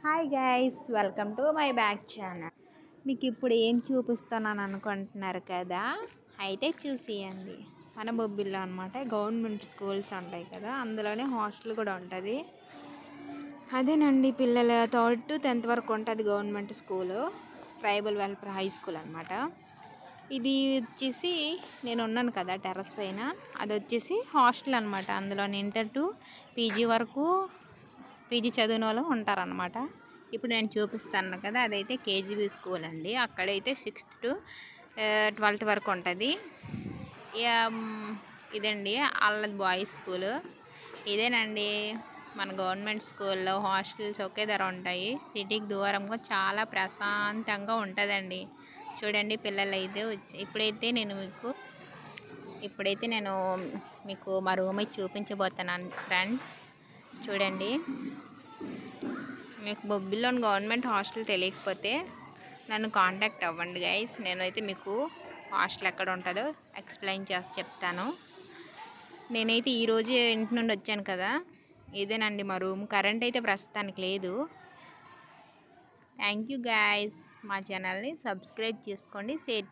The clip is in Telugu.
Hi guys, welcome to my back channel. మీకు ఇప్పుడు ఏం చూపిస్తున్నాను అనుకుంటున్నారు కదా, అయితే చూసేయండి. మన బొబ్బిల్లో అనమాట గవర్నమెంట్ స్కూల్స్ ఉంటాయి కదా, అందులోనే హాస్టల్ కూడా ఉంటుంది. అదేనండి, పిల్లల 3rd to 10th వరకు ఉంటుంది government school, tribal welfare high school అనమాట. ఇది వచ్చేసి నేను ఉన్నాను కదా టెర్రస్ పైన, అది వచ్చేసి హాస్టల్ అనమాట. అందులో ఇంటర్ టు పీజీ వరకు పీజీ చదివిన వాళ్ళు ఉంటారనమాట. ఇప్పుడు నేను చూపిస్తాను కదా, అదైతే కేజీబీ స్కూల్ అండి. అక్కడైతే 6th to 12th వరకు ఉంటుంది. ఇదండి అల్లది బాయ్స్ స్కూలు. ఇదేనండి మన గవర్నమెంట్ స్కూల్లో హాస్టల్స్ ఒకే ధర ఉంటాయి. సిటీకి దూరంగా చాలా ప్రశాంతంగా ఉంటుందండి. చూడండి, పిల్లలు అయితే ఇప్పుడైతే నేను మీకు మా రూమ్ అయితే చూపించబోతున్నాను ఫ్రెండ్స్. చూడండి, మీకు బొబ్బిల్లోని గవర్నమెంట్ హాస్టల్ తెలియకపోతే నన్ను కాంటాక్ట్ అవ్వండి గైస్. నేనైతే మీకు హాస్టల్ ఎక్కడ ఉంటుందో ఎక్స్ప్లెయిన్ చేసి చెప్తాను. నేనైతే ఈరోజు ఇంటి నుండి వచ్చాను కదా, ఇదేనండి మా రూమ్. కరెంట్ అయితే ప్రస్తుతానికి లేదు. Thank you guys. మా ఛానల్ని సబ్స్క్రైబ్ చేసుకోండి, షేర్